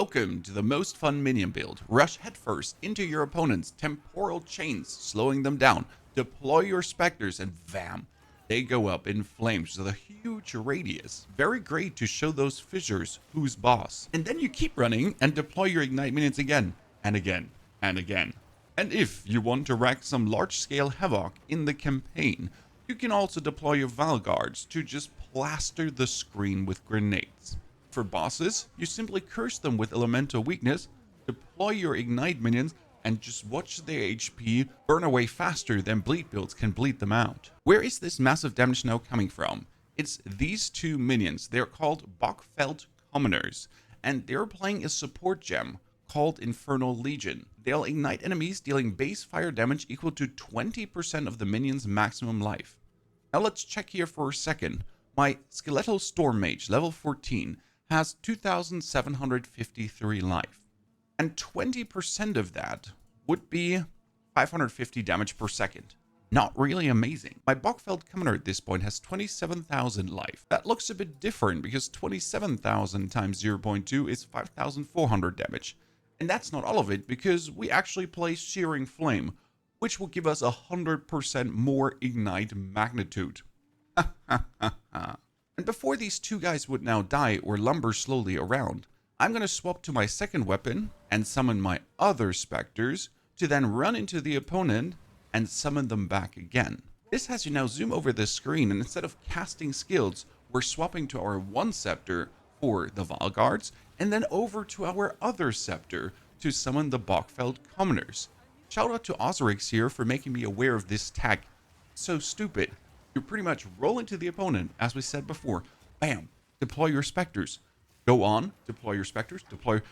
Welcome to the Most Fun Minion Build. Rush headfirst into your opponent's temporal chains, slowing them down. Deploy your Spectres and bam, they go up in flames with a huge radius. Very great to show those fissures who's boss. And then you keep running and deploy your Ignite Minions again, and again, and again. And if you want to wreak some large-scale havoc in the campaign, you can also deploy your Valguards to just plaster the screen with grenades. For bosses, you simply curse them with elemental weakness, deploy your Ignite Minions, and just watch their HP burn away faster than bleed builds can bleed them out. Where is this massive damage now coming from? It's these two minions. They're called Bogfelled Commoners, and they're playing a support gem called Infernal Legion. They'll ignite enemies, dealing base fire damage equal to 20% of the minion's maximum life. Now let's check here for a second. My Skeletal Storm Mage, level 14, has 2,753 life. And 20% of that would be 550 damage per second. Not really amazing. My Bogfelled Commoner at this point has 27,000 life. That looks a bit different because 27,000 times 0.2 is 5,400 damage. And that's not all of it, because we actually play Searing Flame, which will give us 100% more ignite magnitude. And before these two guys would now die or lumber slowly around, I'm going to swap to my second weapon and summon my other Spectres to then run into the opponent and summon them back again. This has you now zoom over the screen, and instead of casting skills, we're swapping to our one Scepter for the Valguards, and then over to our other Scepter to summon the Bogfelled Commoners. Shout out to Ozrix here for making me aware of this tag. So stupid. You pretty much roll into the opponent, as we said before. Bam! Deploy your Spectres. Go on, deploy your Spectres, deploy,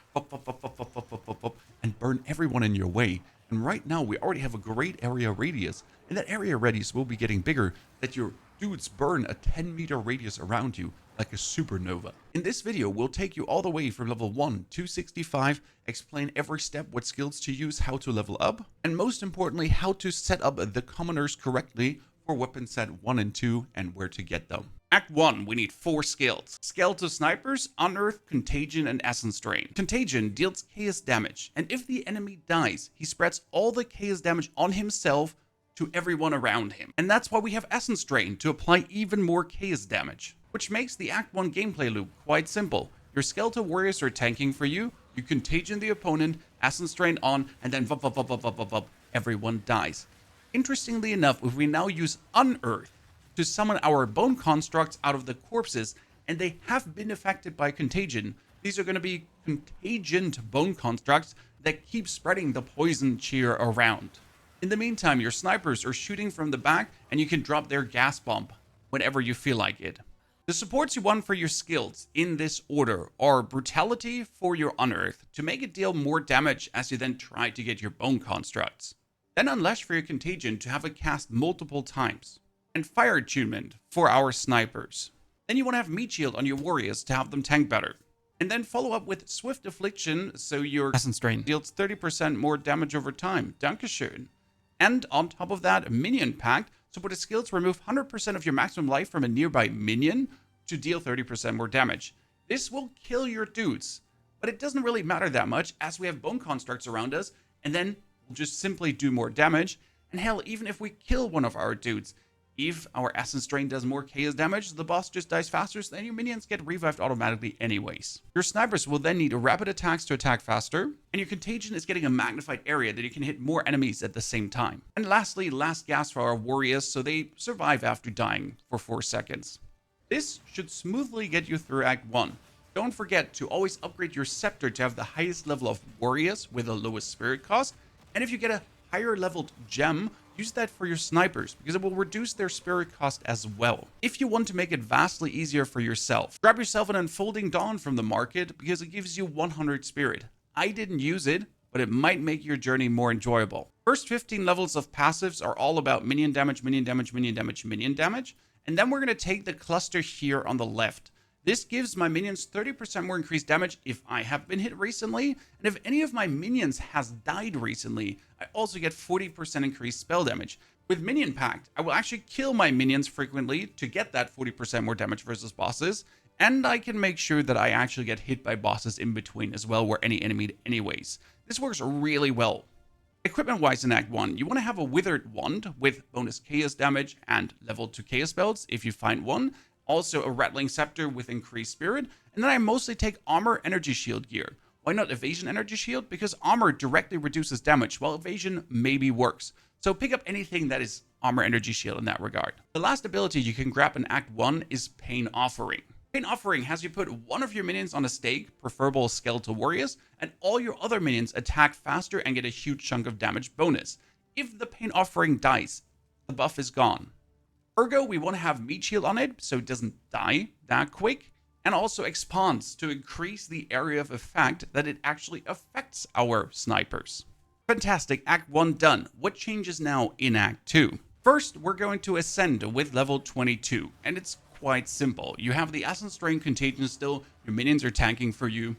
and burn everyone in your way. And right now, we already have a great area radius, and that area radius will be getting bigger, that your dudes burn a 10-meter radius around you, like a supernova. In this video, we'll take you all the way from level 1 to 65, explain every step, what skills to use, how to level up, and most importantly, how to set up the commoners correctly for weapon set 1 and 2, and where to get them. Act 1, we need 4 skills. Skeletal Snipers, Unearth, Contagion, and Essence Drain. Contagion deals chaos damage, and if the enemy dies, he spreads all the chaos damage on himself to everyone around him. And that's why we have Essence Drain, to apply even more chaos damage, which makes the Act 1 gameplay loop quite simple. Your Skeletal Warriors are tanking for you, you Contagion the opponent, Essence Drain on, and then everyone dies. Interestingly enough, if we now use Unearth to summon our bone constructs out of the corpses, and they have been affected by contagion, these are going to be contagioned bone constructs that keep spreading the poison cheer around. In the meantime, your snipers are shooting from the back, and you can drop their gas bomb whenever you feel like it. The supports you want for your skills in this order are Brutality for your Unearth, to make it deal more damage as you then try to get your bone constructs. Then Unleash for your Contagion to have it cast multiple times. And Fire Attunement for our snipers. Then you want to have Meat Shield on your warriors to have them tank better. And then follow up with Swift Affliction, so your Essence Drain deals 30% more damage over time. Dankeschön. And on top of that, Minion Pact, so for the skills, remove 100% of your maximum life from a nearby minion to deal 30% more damage. This will kill your dudes, but it doesn't really matter that much as we have bone constructs around us, and then we'll just simply do more damage. And hell, even if we kill one of our dudes, if our Essence Drain does more chaos damage, the boss just dies faster, so then your minions get revived automatically anyways. Your snipers will then need rapid attacks to attack faster, and your Contagion is getting a magnified area that you can hit more enemies at the same time. And lastly, last gas for our warriors, so they survive after dying for 4 seconds. This should smoothly get you through Act 1. Don't forget to always upgrade your Scepter to have the highest level of warriors with the lowest spirit cost, and if you get a higher leveled gem, use that for your snipers, because it will reduce their spirit cost as well. If you want to make it vastly easier for yourself, grab yourself an Unfolding Dawn from the market, because it gives you 100 spirit. I didn't use it, but it might make your journey more enjoyable. First 15 levels of passives are all about minion damage, minion damage, minion damage, minion damage, and then we're going to take the cluster here on the left. This gives my minions 30% more increased damage if I have been hit recently, and if any of my minions has died recently, I also get 40% increased spell damage. With Minion Pact, I will actually kill my minions frequently to get that 40% more damage versus bosses, And I can make sure that I actually get hit by bosses in between as well, where any enemy anyways. This works really well. Equipment wise in Act 1, you want to have a withered wand with bonus chaos damage and level 2 chaos belts if you find one. Also a rattling scepter with increased spirit. And then I mostly take armor energy shield gear. Why not evasion energy shield? Because armor directly reduces damage, while evasion maybe works. So pick up anything that is armor energy shield in that regard. The last ability you can grab in Act 1 is Pain Offering. Pain Offering has you put one of your minions on a stake, preferable skeletal warriors, and all your other minions attack faster and get a huge chunk of damage bonus. If the Pain Offering dies, the buff is gone. Ergo, we want to have meat shield on it so it doesn't die that quick, and also expands to increase the area of effect that it actually affects our snipers. Fantastic, Act 1 done. What changes now in Act 2? First, we're going to ascend with level 22, and it's quite simple. You have the Ascension contagion still, your minions are tanking for you.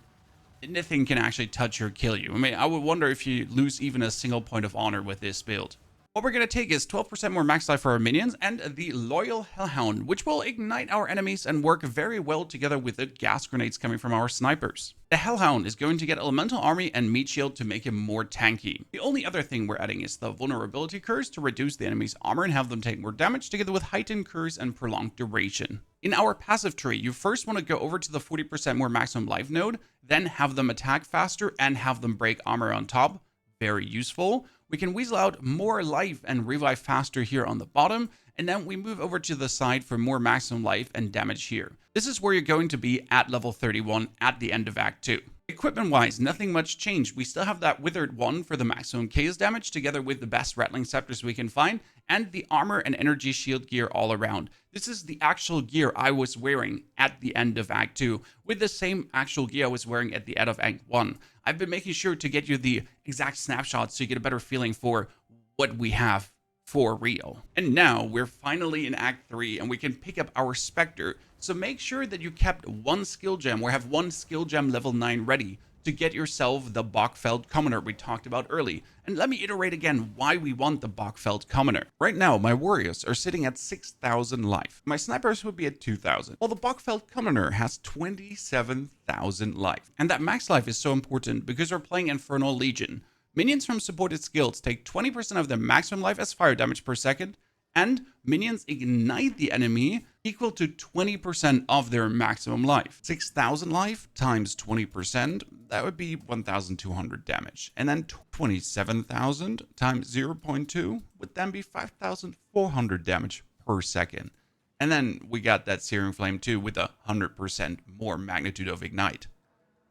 Nothing can actually touch or kill you. I mean, I would wonder if you lose even a single point of honor with this build. What we're going to take is 12% more max life for our minions and the Loyal Hellhound, which will ignite our enemies and work very well together with the gas grenades coming from our snipers. The Hellhound is going to get Elemental Army and Meat Shield to make him more tanky. The only other thing we're adding is the Vulnerability Curse to reduce the enemy's armor and have them take more damage, together with Heightened Curse and Prolonged Duration. In our passive tree, you first want to go over to the 40% more maximum life node, then have them attack faster and have them break armor on top. Very useful. We can weasel out more life and revive faster here on the bottom, and then we move over to the side for more maximum life and damage here. This is where you're going to be at level 31 at the end of Act 2. Equipment wise, nothing much changed. We still have that withered one for the maximum chaos damage, together with the best rattling scepters we can find, and the armor and energy shield gear all around. This is the actual gear I was wearing at the end of Act 2, with the same actual gear I was wearing at the end of Act 1. I've been making sure to get you the exact snapshots so you get a better feeling for what we have for real. And now we're finally in Act 3 and we can pick up our Spectre. So make sure that you kept one skill gem or have one skill gem level 9 ready to get yourself the Bogfelled Commoner we talked about early. And let me iterate again why we want the Bogfelled Commoner. Right now, my warriors are sitting at 6,000 life. My snipers would be at 2,000. While the Bogfelled Commoner has 27,000 life. And that max life is so important because we're playing Infernal Legion. Minions from supported skills take 20% of their maximum life as fire damage per second, and minions ignite the enemy equal to 20% of their maximum life. 6,000 life times 20%, that would be 1,200 damage. And then 27,000 times 0.2 would then be 5,400 damage per second. And then we got that Searing Flame too with 100% more magnitude of ignite.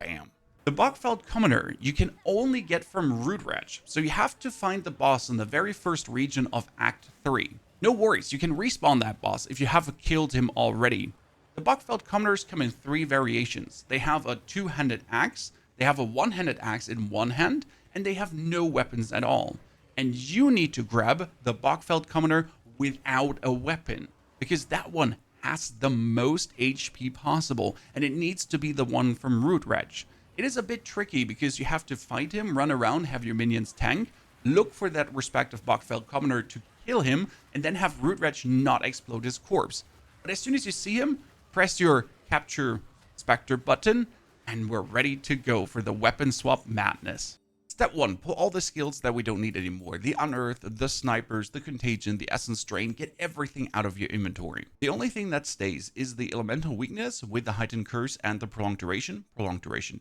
Bam. The Bogfelled Commoner you can only get from Root Wretch, so you have to find the boss in the very first region of Act 3. No worries, you can respawn that boss if you have killed him already. The Bogfelled Commoners come in 3 variations. They have a 2-handed axe, they have a 1-handed axe in one hand, and they have no weapons at all. And you need to grab the Bogfelled Commoner without a weapon, because that one has the most HP possible, and it needs to be the one from Root Wretch. It is a bit tricky because you have to fight him, run around, have your minions tank, look for that respective Bogfelled Commoner to kill him, and then have Root Wretch not explode his corpse. But as soon as you see him, press your Capture Spectre button, and we're ready to go for the weapon swap madness. Step 1, pull all the skills that we don't need anymore. The Unearth, the Snipers, the Contagion, the Essence Drain, get everything out of your inventory. The only thing that stays is the Elemental Weakness with the Heightened Curse and the Prolonged Duration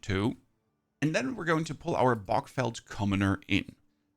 2. And then we're going to pull our Bogfelled Commoner in.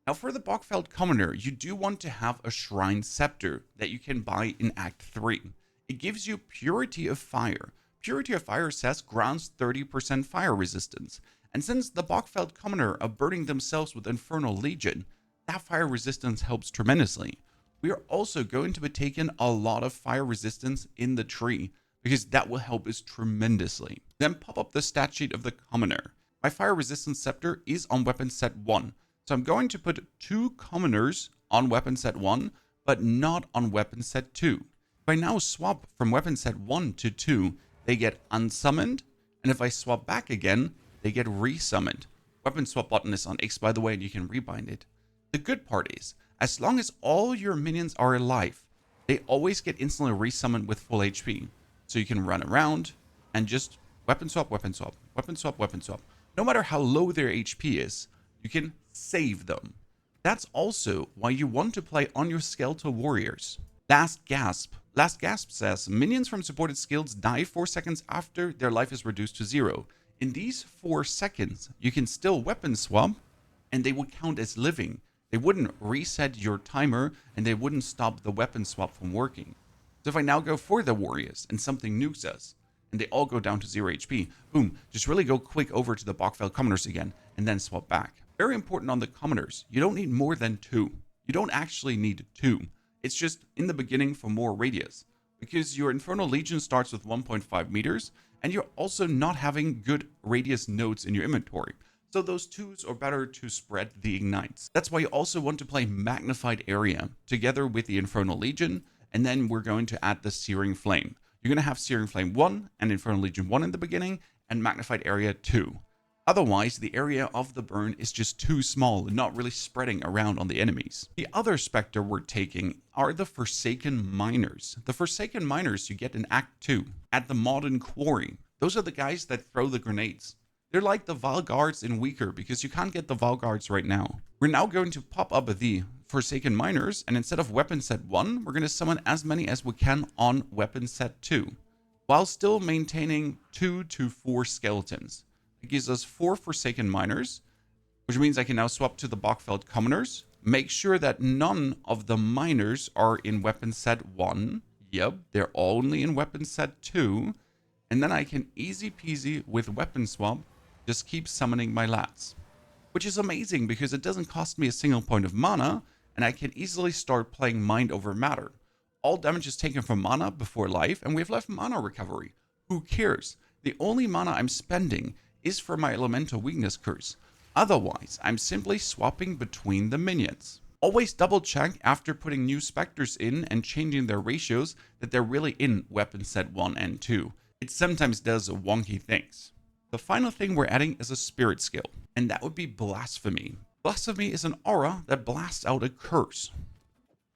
Now for the Bogfelled Commoner, you do want to have a Shrine Scepter that you can buy in Act 3. It gives you Purity of Fire. Purity of Fire says grants 30% fire resistance. And since the Bogfelled Commoner are burning themselves with Infernal Legion, that fire resistance helps tremendously. We are also going to be taking a lot of fire resistance in the tree, because that will help us tremendously. Then pop up the stat sheet of the Commoner. My fire resistance scepter is on weapon set 1, so I'm going to put 2 Commoners on weapon set 1, but not on weapon set 2. If I now swap from weapon set 1 to 2, they get unsummoned, and if I swap back again, they get resummoned. Weapon swap button is on X, by the way, and you can rebind it. The good part is, as long as all your minions are alive, they always get instantly resummoned with full HP. So you can run around, and just weapon swap, weapon swap, weapon swap, weapon swap. No matter how low their HP is, you can save them. That's also why you want to play on your skeletal warriors. Last Gasp. Last Gasp says, minions from supported skills die 4 seconds after their life is reduced to 0. In these 4 seconds, you can still weapon swap, and they would count as living. They wouldn't reset your timer, and they wouldn't stop the weapon swap from working. So if I now go for the warriors, and something nukes us, and they all go down to 0 HP, boom, just really go quick over to the Bogfell Commoners again, and then swap back. Very important on the Commoners, you don't need more than 2. You don't actually need 2. It's just in the beginning for more radius, because your Infernal Legion starts with 1.5 meters, and you're also not having good radius nodes in your inventory. So those 2s are better to spread the ignites. That's why you also want to play Magnified Area together with the Infernal Legion, and then we're going to add the Searing Flame. You're going to have Searing Flame 1 and Infernal Legion 1 in the beginning, and Magnified Area 2. Otherwise, the area of the burn is just too small and not really spreading around on the enemies. The other Spectre we're taking are the Forsaken Miners. The Forsaken Miners you get in Act 2 at the Modern Quarry. Those are the guys that throw the grenades. They're like the Val Guards in weaker because you can't get the Val Guards right now. We're now going to pop up the Forsaken Miners, and instead of weapon set 1, we're going to summon as many as we can on weapon set 2, while still maintaining 2 to 4 skeletons. It gives us 4 Forsaken Miners, which means I can now swap to the Bogfelled Commoners. Make sure that none of the Miners are in weapon set 1. Yep, they're only in weapon set 2. And then I can easy peasy with weapon swap just keep summoning my lads. Which is amazing because it doesn't cost me a single point of mana, and I can easily start playing Mind Over Matter. All damage is taken from mana before life, and we have left mana recovery. Who cares? The only mana I'm spending is for my Elemental Weakness Curse. Otherwise, I'm simply swapping between the minions. Always double check after putting new Spectres in and changing their ratios that they're really in weapon set 1 and 2. It sometimes does wonky things. The final thing we're adding is a spirit skill, and that would be Blasphemy. Blasphemy is an aura that blasts out a curse,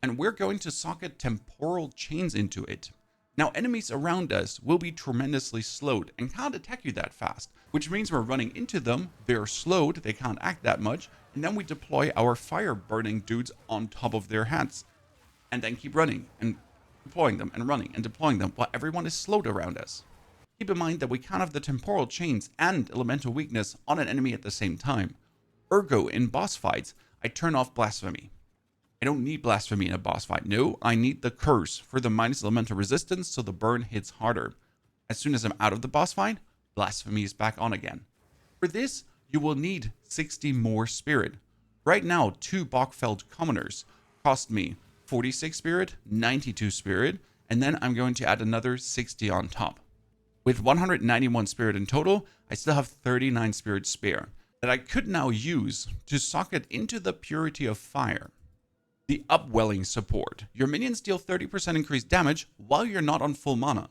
and we're going to socket temporal chains into it. Now, enemies around us will be tremendously slowed and can't attack you that fast, which means we're running into them, they're slowed, they can't act that much, and then we deploy our fire burning dudes on top of their heads, and then keep running and deploying them and running and deploying them while everyone is slowed around us. Keep in mind that we can't have the temporal chains and elemental weakness on an enemy at the same time. Ergo, in boss fights, I turn off Blasphemy. I don't need Blasphemy in a boss fight. No, I need the curse for the minus elemental resistance so the burn hits harder. As soon as I'm out of the boss fight, Blasphemy is back on again. For this, you will need 60 more spirit. Right now, 2 Bogfelled Commoners cost me 46 spirit, 92 spirit, and then I'm going to add another 60 on top. With 191 spirit in total, I still have 39 spirit spare that I could now use to socket into the Purity of Fire. The Upwelling support. Your minions deal 30% increased damage while you're not on full mana.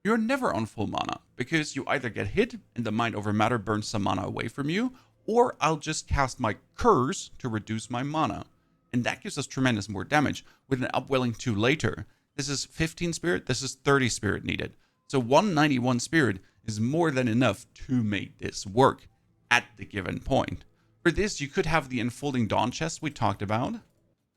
You're never on full mana because you either get hit and the Mind Over Matter burns some mana away from you, or I'll just cast my curse to reduce my mana. And that gives us tremendous more damage with an Upwelling 2 later. This is 15 spirit, this is 30 spirit needed. So 191 spirit is more than enough to make this work at the given point. For this, you could have the Enfolding Dawn chest we talked about.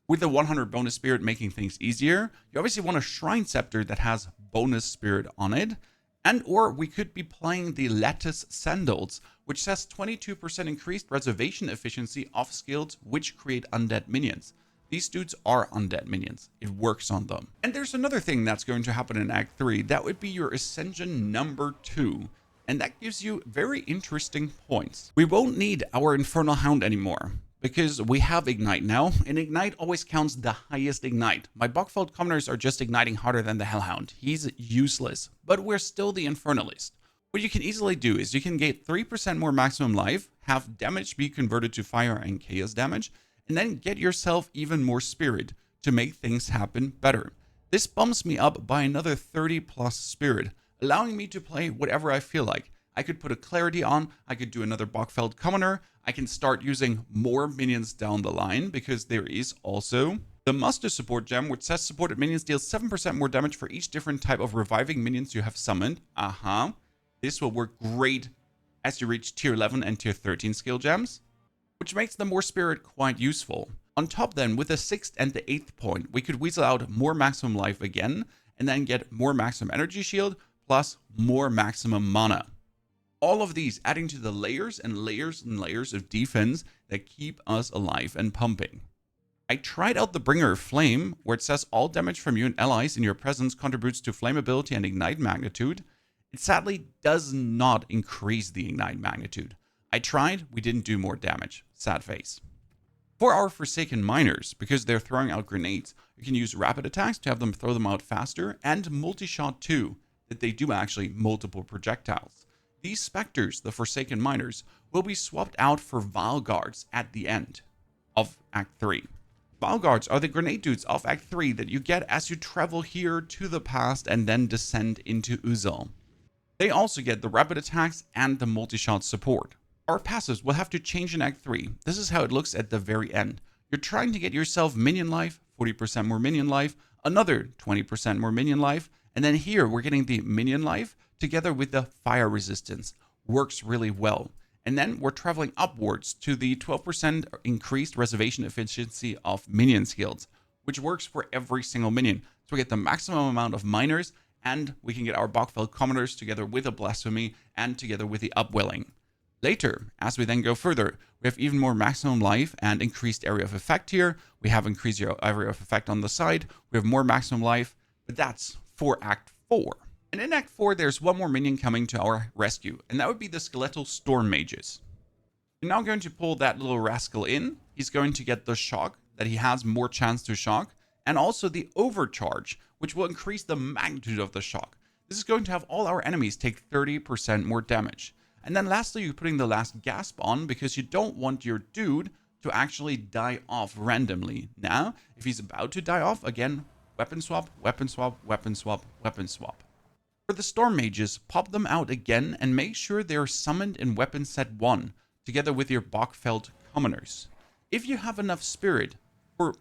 With the 100 bonus spirit making things easier, you obviously want a Shrine Scepter that has bonus spirit on it. And or we could be playing the Lattice Sandals, which says 22% increased reservation efficiency off skills which create undead minions. These dudes are undead minions. It works on them. And there's another thing that's going to happen in Act 3. That would be your Ascension number 2. And that gives you very interesting points. We won't need our Infernal Hound anymore, because we have Ignite now, and Ignite always counts the highest Ignite. My Bogfelled Commoners are just igniting harder than the Hellhound. He's useless, but we're still the Infernalist. What you can easily do is you can get 3% more maximum life, have damage be converted to fire and chaos damage, and then get yourself even more spirit to make things happen better. This bumps me up by another 30 plus spirit, allowing me to play whatever I feel like. I could put a Clarity on, I could do another Bogfelled Commoner, I can start using more minions down the line, because there is also the Muster Support Gem, which says supported minions deal 7% more damage for each different type of reviving minions you have summoned. This will work great as you reach tier 11 and tier 13 skill gems, which makes the more spirit quite useful. On top then, with the 6th and the 8th point, we could weasel out more maximum life again, and then get more maximum energy shield, plus more maximum mana. All of these adding to the layers and layers and layers of defense that keep us alive and pumping. I tried out the Bringer of Flame, where it says all damage from you and allies in your presence contributes to flammability and ignite magnitude. It sadly does not increase the ignite magnitude. I tried, we didn't do more damage. Sad face. For our Forsaken Miners, because they're throwing out grenades, you can use rapid attacks to have them throw them out faster, and multi-shot too, that they do actually multiple projectiles. These Spectres, the Forsaken Miners, will be swapped out for Vile Guards at the end of Act 3. Vile Guards are the grenade dudes of Act 3 that you get as you travel here to the past and then descend into Uzal. They also get the rapid attacks and the multi-shot support. Our passives will have to change in Act 3. This is how it looks at the very end. You're trying to get yourself minion life, 40% more minion life, another 20% more minion life, and then here we're getting the minion life together with the fire resistance. Works really well. And then we're traveling upwards to the 12% increased reservation efficiency of minion skills, which works for every single minion. So we get the maximum amount of miners, and we can get our Bogfell Commoners together with a Blasphemy and together with the Upwelling. Later, as we then go further, we have even more maximum life and increased area of effect here. We have increased area of effect on the side. We have more maximum life, but that's for Act 4. And in Act 4, there's one more minion coming to our rescue, and that would be the Skeletal Storm Mages. We're now going to pull that little rascal in. He's going to get the shock, that he has more chance to shock, and also the overcharge, which will increase the magnitude of the shock. This is going to have all our enemies take 30% more damage. And then lastly, you're putting the last gasp on because you don't want your dude to actually die off randomly. Now, if he's about to die off, again, weapon swap, weapon swap, weapon swap, weapon swap. For the Storm Mages, pop them out again and make sure they're summoned in weapon set 1, together with your Bogfelled Commoners. If you have enough spirit for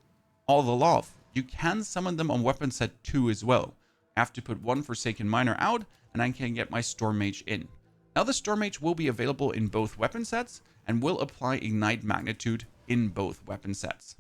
all the love, you can summon them on weapon set 2 as well. I have to put one Forsaken Miner out, and I can get my Storm Mage in. Now the Storm Mage will be available in both weapon sets, and will apply Ignite Magnitude in both weapon sets.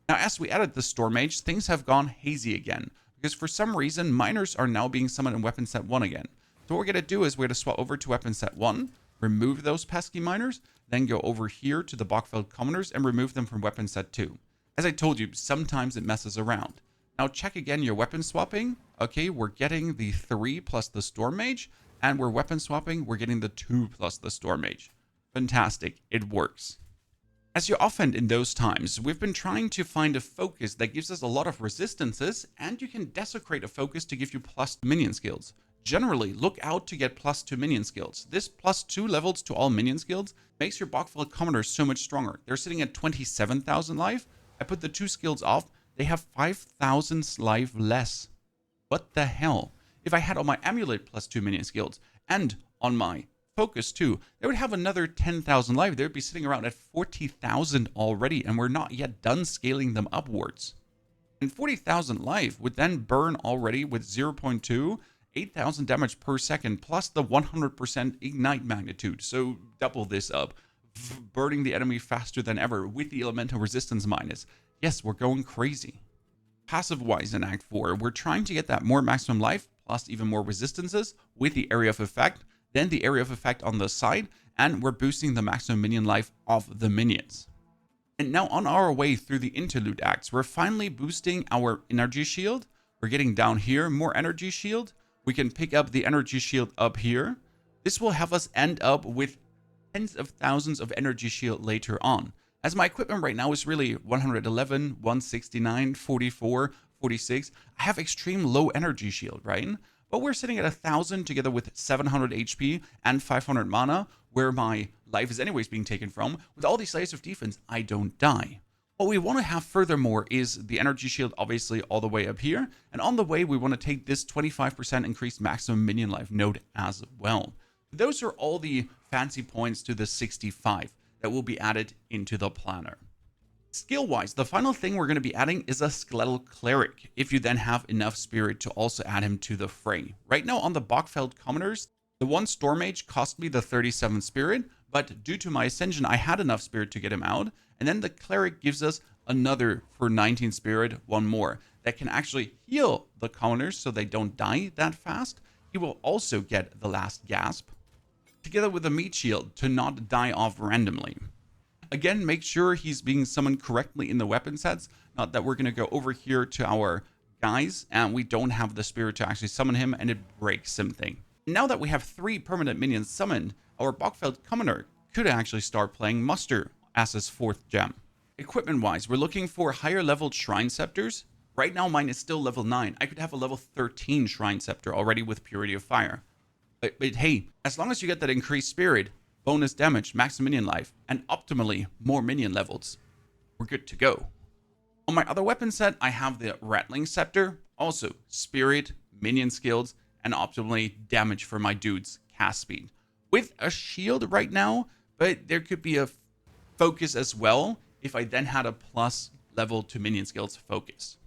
Now as we added the Storm Mage, things have gone hazy again, because for some reason, Miners are now being summoned in weapon set 1 again. So what we're going to do is we're going to swap over to weapon set 1, remove those pesky Miners, then go over here to the Bogfelled Commoners and remove them from weapon set 2. As I told you, sometimes it messes around. Now check again your weapon swapping. Okay, we're getting the 3 plus the Storm Mage, and we're weapon swapping, we're getting the 2 plus the Storm Mage. Fantastic, it works. As you often in those times, we've been trying to find a focus that gives us a lot of resistances, and you can desecrate a focus to give you plus minion skills. Generally, look out to get plus 2 minion skills. This plus 2 levels to all minion skills makes your Bogfell Commoner so much stronger. They're sitting at 27,000 life. I put the 2 skills off, they have 5,000 life less. What the hell? If I had on my Amulet plus 2 minion skills, and on my Focus too, they would have another 10,000 life. They would be sitting around at 40,000 already, and we're not yet done scaling them upwards. And 40,000 life would then burn already with 0.2, 8,000 damage per second, plus the 100% ignite magnitude. So double this up, burning the enemy faster than ever with the elemental resistance minus. Yes, we're going crazy. Passive-wise in Act 4, we're trying to get that more maximum life, plus even more resistances with the area of effect, then the area of effect on the side, and we're boosting the maximum minion life of the minions. And now on our way through the Interlude Acts, we're finally boosting our energy shield. We're getting down here, more energy shield. We can pick up the energy shield up here. This will have us end up with tens of thousands of energy shield later on. As my equipment right now is really 111, 169, 44, 46. I have extreme low energy shield, right? But we're sitting at 1,000 together with 700 HP and 500 mana, where my life is anyways being taken from. With all these layers of defense, I don't die. What we want to have furthermore is the energy shield obviously all the way up here. And on the way, we want to take this 25% increased maximum minion life node as well. Those are all the fancy points to the 65 that will be added into the planner. Skill-wise, the final thing we're going to be adding is a Skeletal Cleric, if you then have enough spirit to also add him to the fray. Right now on the Bogfelled Commoners, The one Storm Mage cost me the 37 spirit, but due to my Ascension, I had enough spirit to get him out. And then the Cleric gives us another for 19 spirit, one more, that can actually heal the commoners so they don't die that fast. He will also get the last gasp, together with a meat shield to not die off randomly. Again, make sure he's being summoned correctly in the weapon sets. Not that we're going to go over here to our guys and we don't have the spirit to actually summon him and it breaks something. Now that we have 3 permanent minions summoned, our Bogfelled Commoner could actually start playing Muster as his 4th gem. Equipment wise, we're looking for higher leveled Shrine Scepters. Right now mine is still level 9. I could have a level 13 Shrine Scepter already with Purity of Fire. But hey, as long as you get that increased spirit, bonus damage, max minion life, and optimally more minion levels, we're good to go. On my other weapon set, I have the Rattling Scepter, also spirit, minion skills, and optimally damage for my dude's cast speed. With a shield right now, but there could be a focus as well if I then had a plus level to minion skills focus.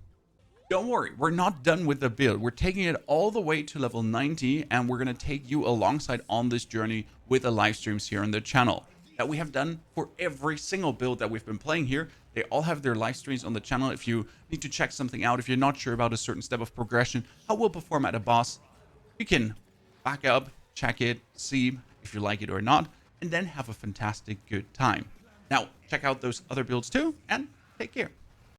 Don't worry, we're not done with the build. We're taking it all the way to level 90, and we're going to take you alongside on this journey with the live streams here on the channel that we have done for every single build that we've been playing here. They all have their live streams on the channel. If you need to check something out, if you're not sure about a certain step of progression, how we'll perform at a boss, you can back up, check it, see if you like it or not, and then have a fantastic good time. Now, check out those other builds too, and take care.